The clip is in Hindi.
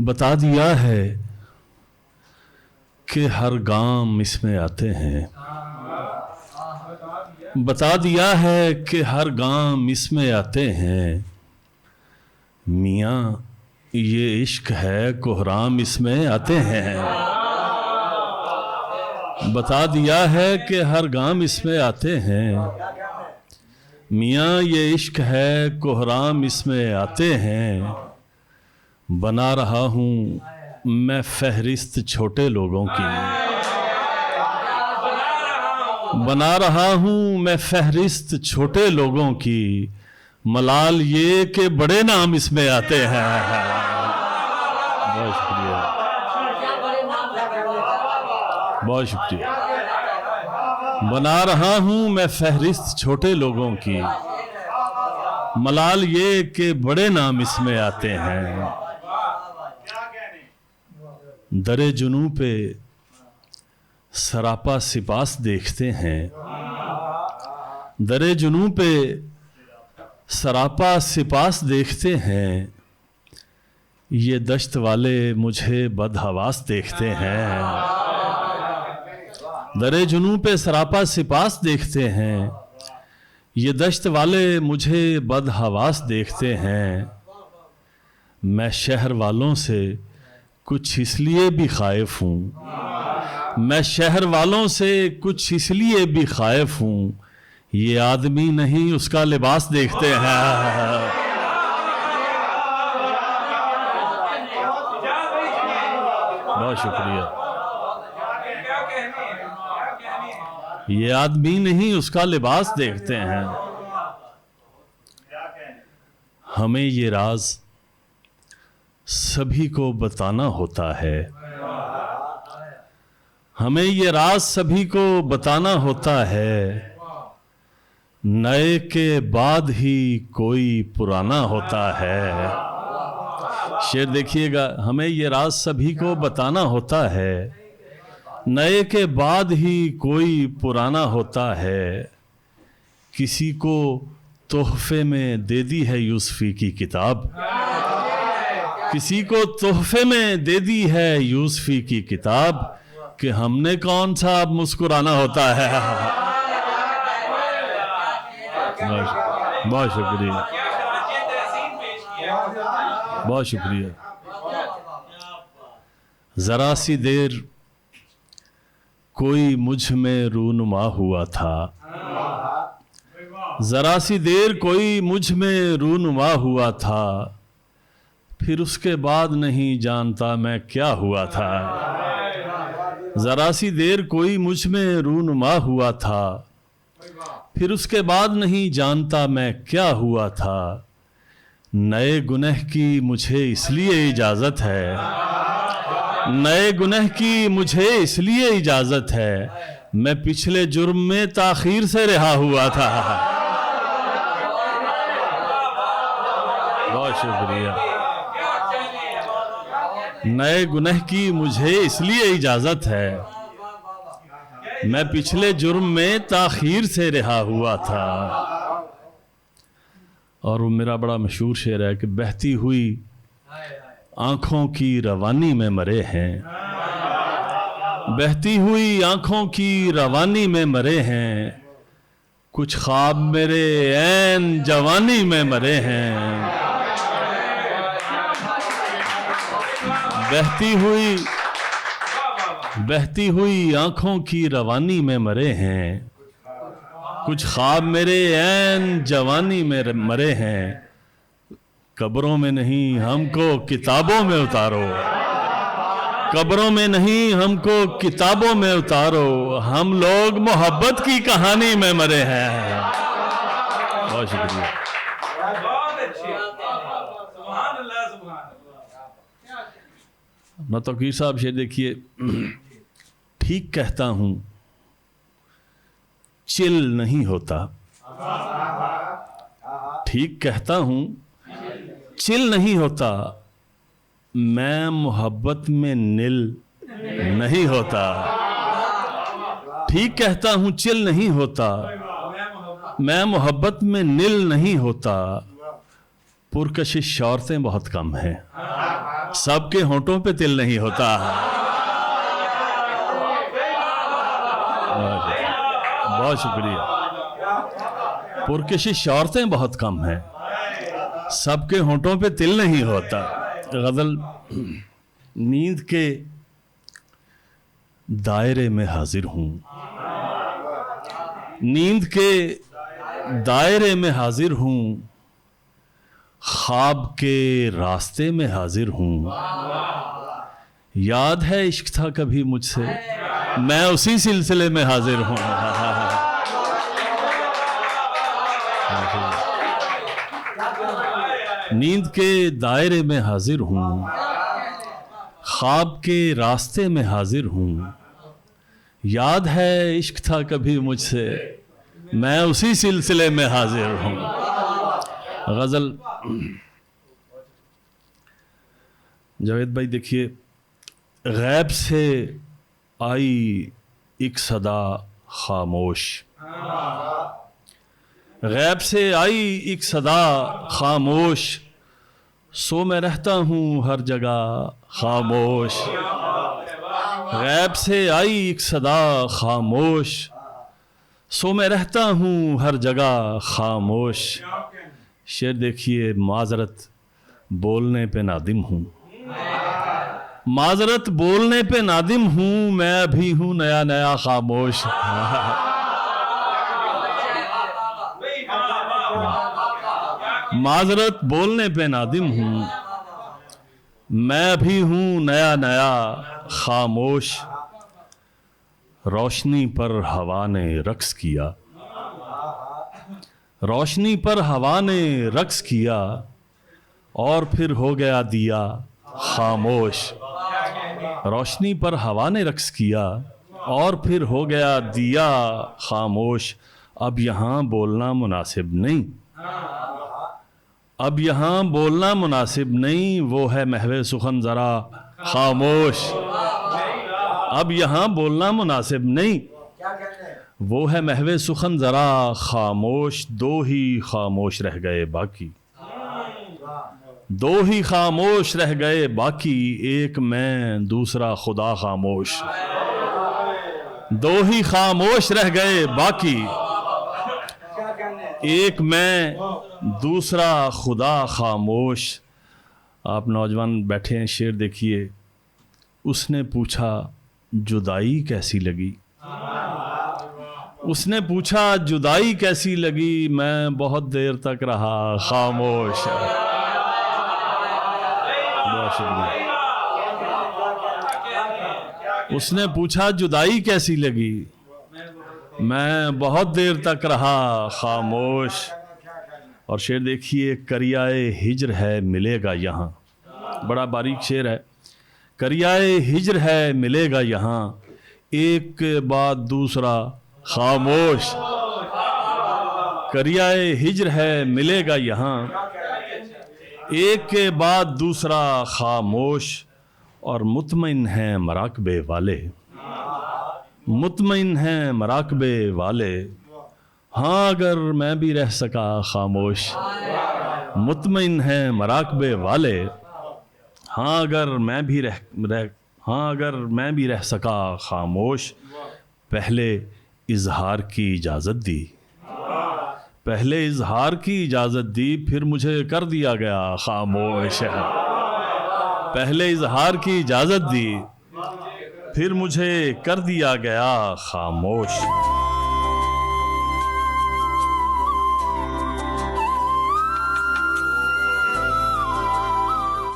बता दिया है कि हर गांव इसमें आते हैं। बता दिया है कि हर गांव इसमें आते हैं। मियाँ ये इश्क है कोहराम इसमें आते हैं। बता दिया है कि हर गांव इसमें आते हैं। मियाँ ये इश्क है कोहराम इसमें आते हैं। बना रहा हूँ मैं फहरिस्त छोटे लोगों की। बना रहा हूँ मैं फहरिस्त छोटे लोगों की। मलाल ये कि बड़े नाम इसमें आते हैं। बहुत शुक्रिया, बहुत शुक्रिया। बना रहा हूँ मैं फहरिस्त छोटे लोगों की। मलाल ये कि बड़े नाम इसमें आते हैं। दरे जुनू पे सरापा सिपास देखते हैं। दरे जुनू पे सरापा सिपास देखते हैं। ये दश्त वाले मुझे बदहवास देखते हैं। दरे जुनू पे सरापा सिपास देखते हैं। ये दश्त वाले मुझे बदहवास देखते हैं। मैं शहर वालों से कुछ इसलिए भी खाइफ हूँ। मैं शहर वालों से कुछ इसलिए भी खाइफ हूँ। ये आदमी नहीं उसका लिबास देखते हैं। बहुत शुक्रिया। ये आदमी नहीं उसका लिबास देखते हैं। हमें ये राज सभी को बताना होता है। हमें ये राज सभी को बताना होता है। नए के बाद ही कोई पुराना होता है। शेर देखिएगा, हमें ये राज सभी को बताना होता है। नए के बाद ही कोई पुराना होता है। किसी को तोहफे में दे दी है यूसुफी की किताब। किसी को तोहफे में दे दी है यूसुफी की किताब कि हमने कौन सा अब मुस्कुराना होता है। बहुत शुक्रिया, बहुत शुक्रिया। जरा सी देर कोई मुझ में रूनुमा हुआ था। जरा सी देर कोई मुझ में रूनुमा हुआ था। फिर उसके बाद नहीं जानता मैं क्या हुआ था। जरा सी देर कोई मुझ में रूनुमा हुआ था। फिर उसके बाद नहीं जानता मैं क्या हुआ था। नए गुनह की मुझे इसलिए इजाज़त है। नए गुनह की मुझे इसलिए इजाज़त है। मैं पिछले जुर्म में ताखीर से रिहा हुआ था। बहुत शुक्रिया। नए गुनह की मुझे इसलिए इजाज़त है। मैं पिछले जुर्म में ताखीर से रिहा हुआ था। और वो मेरा बड़ा मशहूर शेर है कि बहती हुई आँखों की रवानी में मरे हैं। बहती हुई आँखों की रवानी में मरे हैं। कुछ ख्वाब मेरे ऐन जवानी में मरे हैं। बहती हुई आंखों की रवानी में मरे हैं। कुछ ख्वाब मेरे ऐन जवानी में मरे हैं। कब्रों में नहीं हमको किताबों में उतारो। कब्रों में नहीं हमको किताबों में उतारो। हम लोग मोहब्बत की कहानी में मरे हैं। बहुत शुक्रिया। अपना तौकीर साहब शेर देखिए। ठीक कहता हूँ चिल नहीं होता। ठीक कहता हूँ चिल नहीं होता। मैं मोहब्बत में निल नहीं होता। ठीक कहता हूँ चिल नहीं होता। मैं मोहब्बत में निल नहीं होता। पुरकशिश औरतें बहुत कम हैं। सबके होंठों पे तिल नहीं होता। बहुत शुक्रिया। पुरकशिश औरतें बहुत कम हैं, सबके होंठों पे तिल नहीं होता। गज़ल। नींद के दायरे में हाजिर हूँ, नींद के दायरे में हाजिर हूँ, ख्वाब के रास्ते में हाजिर हूँ। याद है इश्क था कभी मुझसे, मैं उसी सिलसिले में हाजिर हूँ। नींद के दायरे में हाजिर हूँ, ख्वाब के रास्ते में हाजिर हूँ। याद है इश्क था कभी मुझसे, मैं उसी सिलसिले में हाजिर हूँ। गज़ल। जावेद भाई देखिए, गैब से आई एक सदा खामोश, गैब से आई एक सदा खामोश, सो मैं रहता हूँ हर जगह खामोश। गैब से आई एक सदा खामोश, सो मैं रहता हूँ हर जगह खामोश। शेर देखिए, माजरत बोलने पे नादिम हूँ, माजरत बोलने पे नादिम हूँ, मैं अभी हूँ नया नया खामोश। माजरत बोलने पे नादिम हूँ, मैं अभी हूँ नया नया खामोश। रोशनी पर हवा ने रक्स किया, रोशनी पर हवा ने रक्स किया, और फिर हो गया दिया खामोश। रोशनी पर हवा ने रक्स किया, और फिर हो गया दिया खामोश। अब यहाँ बोलना मुनासिब नहीं, अब यहाँ बोलना मुनासिब नहीं, वो है महवे सुखन ज़रा खामोश। अब यहाँ बोलना मुनासिब नहीं, वो है महवे सुखन ज़रा खामोश। दो ही खामोश रह गए बाकी, दो ही खामोश रह गए बाकी, एक मैं दूसरा खुदा खामोश। दो ही खामोश रह गए बाकी, एक मैं दूसरा खुदा खामोश। आप नौजवान बैठे हैं, शेर देखिए। उसने पूछा जुदाई कैसी लगी, उसने पूछा जुदाई कैसी लगी, मैं बहुत देर तक रहा खामोश। बहुत शुक्रिया। उसने पूछा जुदाई कैसी लगी, मैं बहुत देर तक रहा खामोश। और शेर देखिए, करियाए हिज्र है मिलेगा यहाँ, बड़ा बारीक शेर है। करियाए हिज्र है मिलेगा यहाँ, एक के बाद दूसरा खामोश। करियाए हिज्र है मिलेगा यहाँ, एक के बाद दूसरा खामोश। और मुतमइन हैं मराकबे वाले, मुतमइन हैं मराकबे वाले, हाँ अगर मैं भी रह सका खामोश। मुतमइन हैं मराकबे वाले, हाँ अगर मैं भी हाँ अगर मैं भी रह सका खामोश। पहले इजहार की इजाज़त दी, पहले इजहार की इजाज़त दी, फिर मुझे कर दिया गया खामोश। पहले इजहार की इजाज़त दी, फिर मुझे कर दिया गया खामोश।